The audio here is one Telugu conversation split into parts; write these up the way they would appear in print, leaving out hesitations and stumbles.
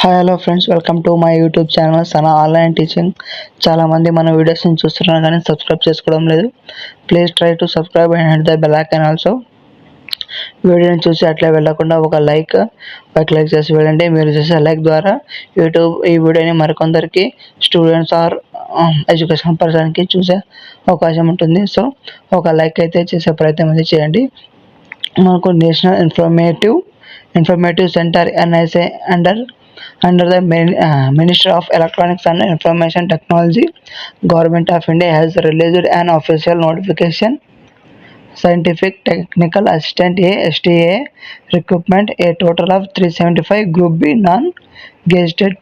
Hi hello friends, welcome to my YouTube channel Sana online teaching. చాలామంది మన వీడియోస్ని చూస్తున్నారు కానీ సబ్స్క్రైబ్ చేసుకోవడం లేదు. Please try to subscribe and hit the bell icon also. వీడియోని చూసి అట్లా వెళ్ళకుండా ఒక లైక్ చేసి వెళ్ళండి. మీరు చేసే లైక్ ద్వారా యూట్యూబ్ ఈ వీడియోని మరికొందరికి స్టూడెంట్స్ ఆర్ ఎడ్యుకేషన్ పర్సన్కి చూసే అవకాశం ఉంటుంది. సో ఒక లైక్ అయితే చేసే ప్రయత్నం అయితే చేయండి. మనకు national informative centre NISE under the Ministry of Electronics and Information Technology, Government of India has released an official notification. Scientific Technical Assistant STA recruitment, a total of 375 Group B non-gazetted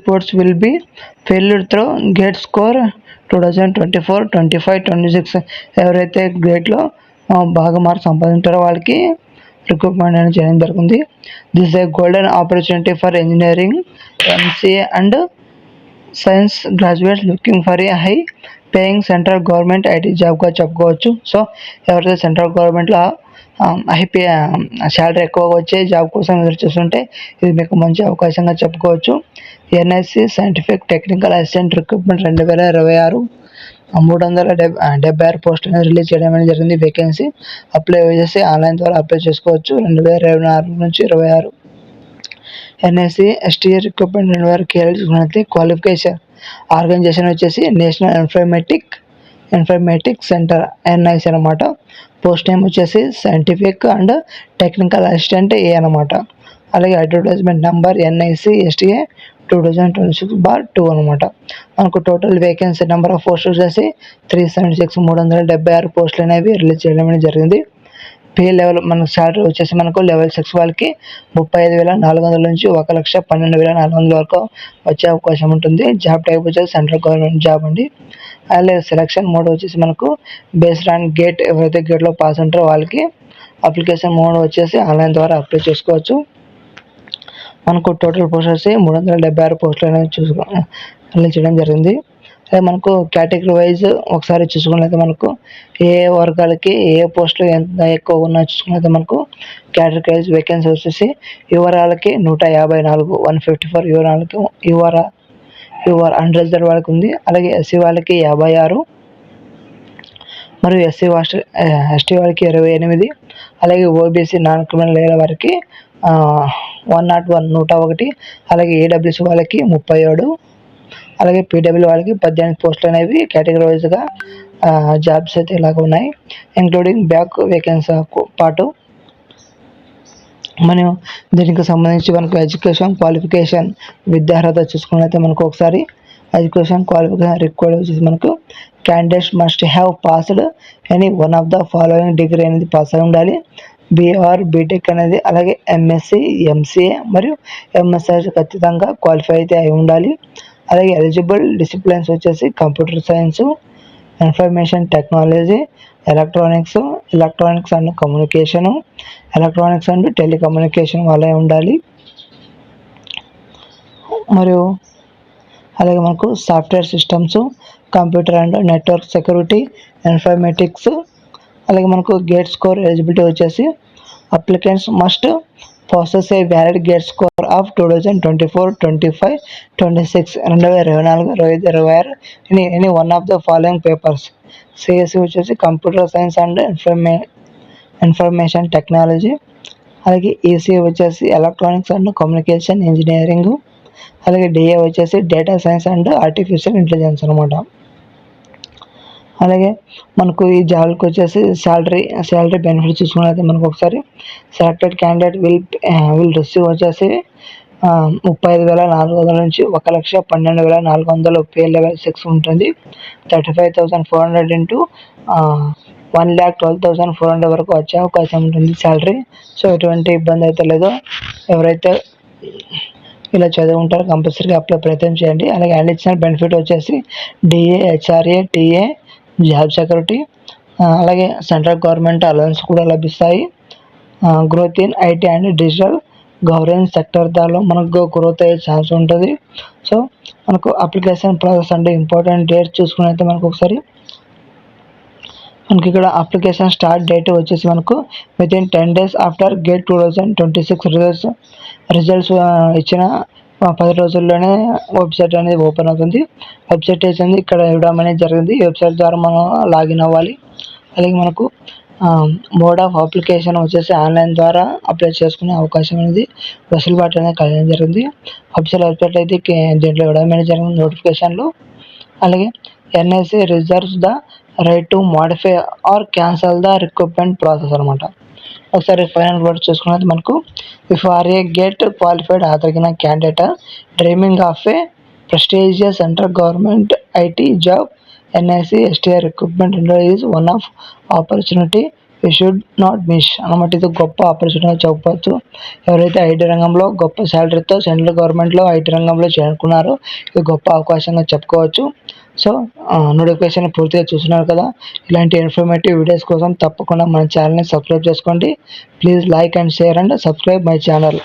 posts will be filled through GATE score 2024, 25, 26. ఎవరైతే గ్రేడ్లో బాగా మార్క్స్ సంపాదించారో వాళ్ళకి రిక్రూట్మెంట్ అనేది చేయడం జరుగుతుంది. This is a golden opportunity for engineering, MCA and science graduates looking for a high paying central government IT జాబ్గా చెప్పుకోవచ్చు. సో ఎవరైతే సెంట్రల్ గవర్నమెంట్లో శాలరీ ఎక్కువగా వచ్చే జాబ్ కోసం ఎదురు చూస్తుంటే ఇది మీకు మంచి అవకాశంగా చెప్పుకోవచ్చు. NISE scientific technical assistant recruitment 2026 376 పోస్టులను రిలీజ్ చేయడం అనేది జరిగింది. వేకెన్సీ అప్లై చేసి ఆన్లైన్ ద్వారా అప్లై చేసుకోవచ్చు. 2024 నుంచి 26 NISE STA రిక్రూట్మెంట్ 2026 చూసుకున్నట్లయితే క్వాలిఫికేషన్ ఆర్గనైజేషన్ వచ్చేసి నేషనల్ ఇన్ఫర్మేటిక్ సెంటర్ NISE అనమాట. పోస్ట్ నేమ్ వచ్చేసి scientific and technical assistant A అనమాట. అలాగే అడ్వర్టైజ్మెంట్ నెంబర్ NISE STA 2026/2 అనమాట. మనకు టోటల్ వేకెన్సీ నెంబర్ ఆఫ్ పోస్టులు వచ్చేసి 376 376 పోస్టులు అనేవి రిలీజ్ చేయడం అనేది జరిగింది. పే లెవెల్ మనకు శాలరీ వచ్చేసి మనకు లెవెల్ 6 వాళ్ళకి 35,400 నుంచి 1,12,400 వరకు వచ్చే అవకాశం ఉంటుంది. జాబ్ టైప్ వచ్చేసి సెంట్రల్ గవర్నమెంట్ జాబ్ అండి. అలాగే సెలక్షన్ మోడ్ వచ్చేసి మనకు బేస్డ్ ఆన్ గేట్, ఎవరైతే గేట్లో పాస్ ఉంటారో వాళ్ళకి అప్లికేషన్ మోడ్ వచ్చేసి ఆన్లైన్ ద్వారా అప్లై చేసుకోవచ్చు. మనకు టోటల్ పోస్ట్ వచ్చి 376 పోస్టులు అనేది రిలీజ్ చేయడం జరిగింది. అదే మనకు కేటగిరీ వైజ్ ఒకసారి చూసుకున్నట్లయితే మనకు ఏ వర్గాలకి ఏ పోస్టులు ఎంత ఎక్కువ ఉన్నాయో చూసుకున్నట్లయితే మనకు కేటగిరీ వైజ్ వేకెన్సీ వచ్చేసి యువరాలకి 154, 154 యువరాలకి యువర్ అన్రిజర్వ్డ్ వాళ్ళకి ఉంది. అలాగే SC వాళ్ళకి 56 మరియు ST వాళ్ళకి 28, అలాగే OBC నాన్ క్రిమినల్ ఏరియా వారికి 101, అలాగే AWC వాళ్ళకి 37, అలాగే PW వాళ్ళకి 18 పోస్టులు అనేవి కేటగిరీ వైజ్గా జాబ్స్ అయితే ఇలాగ ఉన్నాయి. ఇంక్లూడింగ్ బ్యాక్ వేకెన్సీ పాటు మనం దీనికి సంబంధించి మనకు ఎడ్యుకేషన్ క్వాలిఫికేషన్ విద్యార్హత చూసుకున్నట్లయితే మనకు ఒకసారి ఎడ్యుకేషన్ క్వాలిఫికేషన్ రిక్వైర్డ్ వచ్చేసి మనకు candidates must have passed any one of the following degree అనేది పాస్ అయి ఉండాలి. BR BTech అనేది, అలాగే MSc MCA మరియు MSc ఖచ్చితంగా క్వాలిఫై అయితే అయి ఉండాలి. అలాగే ఎలిజిబుల్ డిసిప్లిన్స్ వచ్చేసి computer science, information technology, electronics and communication, electronics and telecommunication వాళ్ళే ఉండాలి. మరియు అలాగే మనకు software systems, computer and network security, informatics, అలాగే మనకు గేట్ స్కోర్ ఎలిజిబిలిటీ వచ్చేసి applicants must possess a valid GATE score of 2024, 25, 26, 2024, 2025, 26 any one of the following papers. CSE వచ్చేసి computer science and information technology, అలాగే ECE వచ్చేసి ఎలక్ట్రానిక్స్ అండ్ కమ్యూనికేషన్ ఇంజనీరింగ్, అలాగే DA వచ్చేసి data science and artificial intelligence అనమాట. అలాగే మనకు ఈ జాబ్కి వచ్చేసి శాలరీ బెనిఫిట్స్ చూసుకున్నట్లయితే మనకు ఒకసారి సెలెక్టెడ్ క్యాండిడేట్ విల్ రిసీవ్ వచ్చేసి 35,400 నుంచి 1,12,400 పే లెవెల్ 6 ఉంటుంది. 35,400 into 1,12,400 వరకు వచ్చే అవకాశం ఉంటుంది శాలరీ. సో ఎటువంటి ఇబ్బంది అయితే లేదు. ఎవరైతే ఇలా చదువుకుంటారో కంపల్సరీగా అప్లై ప్రయత్నం చేయండి. అలాగే అడిషనల్ బెనిఫిట్ వచ్చేసి DA HRA TA job security, అలాగే సెంట్రల్ గవర్నమెంట్ అలవెన్స్ కూడా లభిస్తాయి. Growth in IT and digital governance sector దానిలో మనకు గ్రోత్ అయ్యే ఛాన్స్ ఉంటుంది. సో మనకు అప్లికేషన్ ప్రాసెస్ అంటే ఇంపార్టెంట్ డేట్స్ చూసుకున్నట్లయితే మనకు ఒకసారి మనకి ఇక్కడ అప్లికేషన్ స్టార్ట్ డేట్ వచ్చేసి మనకు within 10 days after gate 2026 results ఇచ్చిన 10 రోజుల్లోనే వెబ్సైట్ అనేది ఓపెన్ అవుతుంది. వెబ్సైట్ వచ్చింది ఇక్కడ ఇవ్వడం అనేది జరిగింది. ఈ వెబ్సైట్ ద్వారా మనం లాగిన్ అవ్వాలి. అలాగే మనకు మోడ్ ఆఫ్ అప్లికేషన్ వచ్చేసి ఆన్లైన్ ద్వారా అప్లై చేసుకునే అవకాశం అనేది వెసులుబాటు అనేది కలగడం జరిగింది. వెబ్సైట్ అయితే దీంట్లో ఇవ్వడం అనేది జరిగింది నోటిఫికేషన్లో. అలాగే NIC reserves the right to modify or cancel the recruitment process అనమాట. ఒకసారి ఫైనల్ వర్డ్ చూసుకున్నది మనకు if are a get qualified ఆదగిన candidate dreaming of a prestigious central government IT job NIC STR recruitment is one of opportunity you should not miss అన్నమాట. ఇది గొప్ప ఆపర్చునిటీ చెప్పవచ్చు. ఎవరైతే ఐటీ రంగంలో గొప్ప శాలరీతో సెంట్రల్ గవర్నమెంట్లో ఐటీ రంగంలో చేరుకున్నారో ఇది గొప్ప అవకాశంగా చెప్పుకోవచ్చు. సో నోటిఫికేషన్ పూర్తిగా చూస్తున్నారు కదా. ఇలాంటి ఇన్ఫర్మేటివ్ వీడియోస్ కోసం తప్పకుండా మన ఛానల్ని సబ్స్క్రైబ్ చేసుకోండి. Please like and share and subscribe my channel.